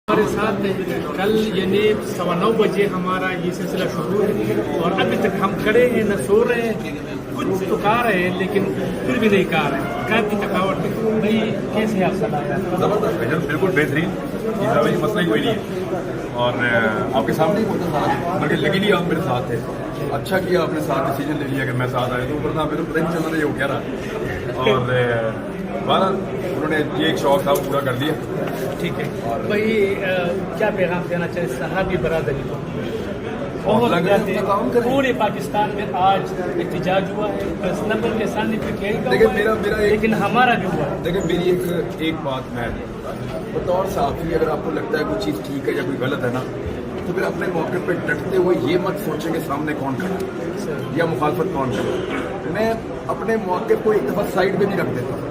ہمارے ساتھ کل یعنی 9:15 بجے ہمارا یہ سلسلہ شروع ہے اور ابھی تک ہم کھڑے ہیں، نہ سو رہے ہیں، کچھ تو کہا رہے ہیں لیکن پھر بھی نہیں کہا رہے ہیں، کافی تھکاوٹ ہے بھائی۔ کیسے آپ صلاح؟ زبردست بھائی، بالکل بہترین، مسئلہ ہی کوئی نہیں ہے اور آپ کے سامنے ہی ہوتا تھا، بلکہ لگی آپ میرے ساتھ تھے، اچھا کیا آپ نے ساتھ ڈیسیجن لے لیا کہ میں ساتھ آیا، تو اوپر تھا میرے پتہ نہیں چل رہا یہ ہو کیا رہا، اور بہرحال انہوں نے یہ ایک شوق تھا وہ پورا کر دیا۔ ٹھیک ہے بھائی، کیا پیغام دینا چاہے صحابی برادری کو؟ بہت زیادہ پورے پاکستان میں آج احتجاج ہوا ہے، بس نمبر کے سامنے پہ لیکن ہمارا بھی ہوا ہے۔ دیکھیں میری ایک بات میں بطور صحافی، اگر آپ کو لگتا ہے کوئی چیز ٹھیک ہے یا کوئی غلط ہے نا، تو پھر اپنے موقع پہ ڈٹتے ہوئے یہ مت سوچیں کہ سامنے کون کھڑا ہے یا مخالفت کون کرا۔ میں اپنے موقع کو ایک دفعہ سائڈ پہ بھی رکھ دیتا ہوں۔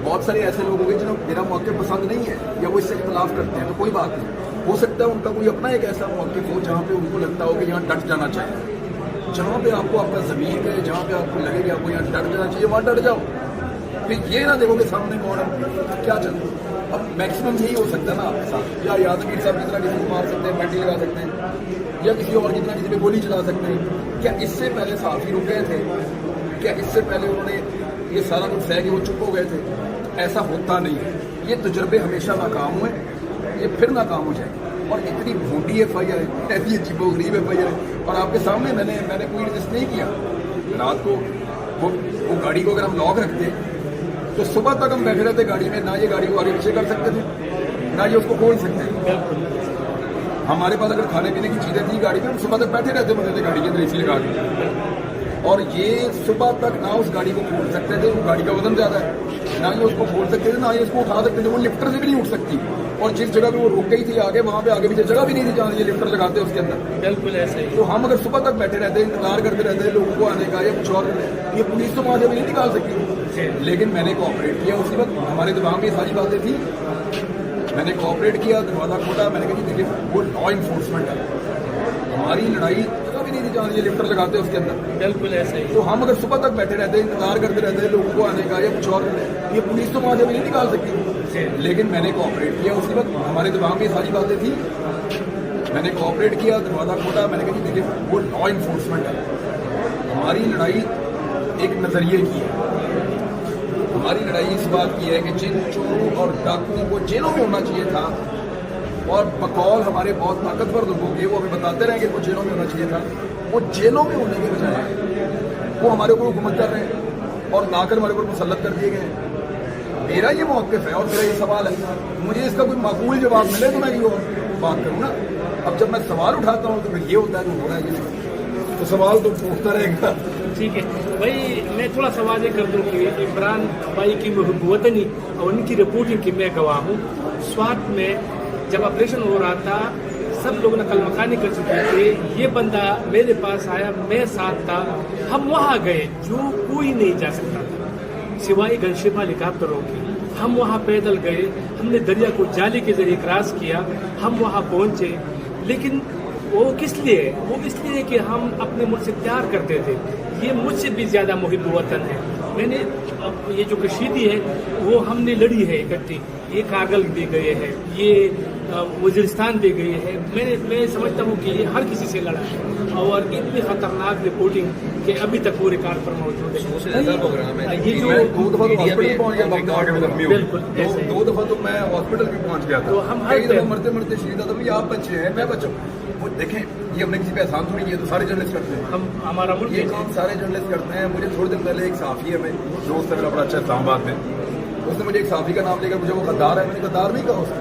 بہت سارے ایسے لوگ ہوں گے جنہوں میرا موقع پسند نہیں ہے یا وہ اس سے اختلاف کرتے ہیں، تو کوئی بات نہیں، ہو سکتا ہے ان کا کوئی اپنا ایک ایسا موقف ہو جہاں پہ ان کو لگتا ہو کہ یہاں ڈٹ جانا چاہیے، جہاں پہ آپ کو آپ کا ضمیر ہے، جہاں پہ آپ کو لگے کہ آپ کو یہاں ڈٹ جانا چاہیے وہاں ڈٹ جاؤ، پھر یہ نہ دیکھو کہ سامنے کون ہے کیا چل رہا ہے۔ اب میکسیمم یہی ہو سکتا ہے نا آپ کے ساتھ، یا یادگیر صاحب جتنا کسی کو مار سکتے ہیں، پینٹی لگا سکتے ہیں، یا کسی اور جتنا کسی پہ گولی چلا سکتے ہیں، کیا اس سے پہلے صحافی رک گئے تھے؟ کیا اس سے پہلے انہوں نے یہ سارا کچھ سہ کہ وہ چپ ہو گئے تھے؟ ایسا ہوتا نہیں ہے، یہ تجربے ہمیشہ ناکام ہوئے، یہ پھر ناکام ہو جائے گا، اور اتنی بھونڈی ایف آئی آر ہے، ایسی عجیب و غریب ایف آئی آر ہے، اور آپ کے سامنے میں نے کوئی رجسٹ نہیں کیا رات کو، وہ گاڑی کو اگر ہم لاک رکھتے تو صبح تک ہم بیٹھے رہتے گاڑی میں، نہ یہ گاڑی کو آگے پیچھے کر سکتے تھے نہ یہ اس کو کھول سکتے تھے۔ ہمارے پاس اگر کھانے پینے کی چیزیں تھیں گاڑی میں، ہم صبح تک بیٹھے رہتے مزے تھے گاڑی کے اندر اسی لگا کے، اور یہ صبح تک نہ اس گاڑی کو کھول سکتے تھے، وہ گاڑی کا وزن زیادہ ہے، نہ یہ اس کو کھول سکتے تھے، نہ یہ اس کو اٹھا سکتے تھے، وہ لفٹر سے بھی نہیں اٹھ سکتی، اور جس جگہ پہ وہ رک گئی تھی آگے، وہاں پہ آگے پیچھے جگہ بھی نہیں تھی جہاں یہ لفٹر لگاتے اس کے اندر۔ بالکل ایسا ہی، تو ہم اگر صبح تک بیٹھے رہتے، انتظار کرتے رہتے لوگوں کو آنے کا یا کچھ اور، یہ پولیس تو وہاں سے بھی نہیں نکال سکتی، لیکن میں نے کوآپریٹ کیا، اسی وقت ہمارے دماغ میں یہ ساری باتیں تھیں، میں نے کوآپریٹ کیا، دروازہ کھولا، میں نے کہا جی دیکھیے وہ لا انفورسمنٹ ہے، ہماری لڑائی جگہ بھی نہیں تھی جہاں یہ لفٹر لگاتے اس کے اندر۔ بالکل ایسا ہی، تو ہم اگر صبح تک بیٹھے رہتے، انتظار کرتے رہتے لوگوں کو آنے کا یا کچھ اور، یہ پولیس تو وہاں سے بھی نہیں نکال سکتی، لیکن میں نے کوآپریٹ کیا، اسی وقت ہمارے دماغ میں یہ ساری باتیں تھیں، میں نے کوآپریٹ کیا، دروازہ کھولا، میں نے کہا جی دیکھیے وہ لا انفورسمنٹ ہے، ہماری لڑائی ایک نظریے کی ہے، ہماری لڑائی اس بات کی ہے کہ جن چوروں اور ڈاکوؤں کو جیلوں میں ہونا چاہیے تھا، اور بقول ہمارے بہت طاقتور لوگوں کے، وہ ہمیں بتاتے رہے کہ وہ جیلوں میں ہونا چاہیے تھا، وہ جیلوں میں ہونے کے بجائے وہ ہمارے اوپر حکومت کر رہے ہیں اور لا کر ہمارے اوپر مسلط کر دیے گئے ہیں۔ میرا یہ موقف ہے اور میرا یہ سوال ہے، مجھے اس کا کوئی معقول جواب ملے تو میں یہ بات کروں نا۔ اب جب میں سوال اٹھاتا ہوں تو پھر یہ ہوتا ہے کہ ہو رہا ہے یہ، تو سوال تو اٹھتا رہے گا۔ ٹھیک ہے بھائی، میں تھوڑا سوال یہ کر دوں کہ عمران بھائی کی محب وطنی اور ان کی رپورٹنگ کی میں گواہ ہوں، سوات میں جب آپریشن ہو رہا تھا سب لوگ نقل مکانی کر چکے تھے، یہ بندہ میرے پاس آیا، میں ساتھ تھا، ہم وہاں گئے جو کوئی نہیں جا سکتا تھا سوائے گنشیپا ہیلیکاپٹروں کی، ہم وہاں پیدل گئے، ہم نے دریا کو جالی کے ذریعے کراس کیا، ہم وہاں پہنچے، لیکن وہ کس لیے؟ وہ اس لیے کہ ہم اپنے ملک سے پیار کرتے تھے، یہ مجھ سے بھی زیادہ محب وطن ہے، میں نے یہ جو کشیدگی ہے وہ ہم نے لڑی ہے اکٹھی، یہ کارگل بھی گئے ہیں، یہ وزیرستان بھی گئی ہے، میں سمجھتا ہوں کہ یہ ہر کسی سے لڑا ہے، اور اتنی خطرناک رپورٹنگ کہ ابھی تک وہ ریکارڈ پر موجود ہے۔ یہ جو دو دفعہ تو ہاسپٹل پہنچ گیا، بالکل دو دفعہ تو میں ہاسپٹل بھی پہنچ گیا تھا، تو ہم کئی دفعہ مرتے مرتے شہید ہوتا بھی، آپ بچے ہیں میں بچوں، وہ دیکھیں یہ ہم نے کسی پہ احسان تھوڑی کیا، تو سارے جرنلسٹ کرتے ہیں، ہمارا ملک یہ کام سارے جرنلسٹ کرتے ہیں۔ مجھے تھوڑے دن پہلے ایک صحافی ہے، میں دوست ہے میرا بڑا اچھا اسلام آباد میں، اس نے مجھے ایک صحافی کا نام لے کر مجھے وہ غدار ہے، میں نے غدار نہیں کہا اس کو،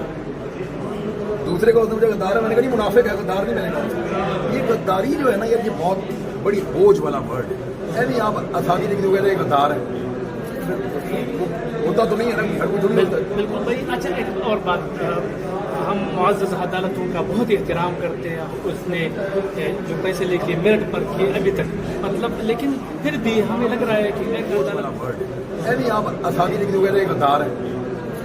دوسرے کو اس نے مجھے غدار ہے، میں نے کہا نہیں منافق ہے، غدار نہیں میں نے کہا۔ یہ غداری جو ہے نا یار، یہ بہت بڑی بوجھ والا ورڈ ہے، نہیں آپ آسانی لکھ دو گے غدار ہے، ہوتا تو نہیں ہے نا، ہر کوئی تھوڑی ہوتا ہے۔ بالکل بھائی، اچھا ایک اور بات، ہم معزز عدالتوں کا بہت احترام کرتے ہیں، اس نے جو پیسے لے کے میرٹ پر کیے ابھی تک، مطلب لیکن پھر بھی ہمیں لگ رہا ہے کہ نہیں آپ آسانی لکھ دو گے غدار ہے،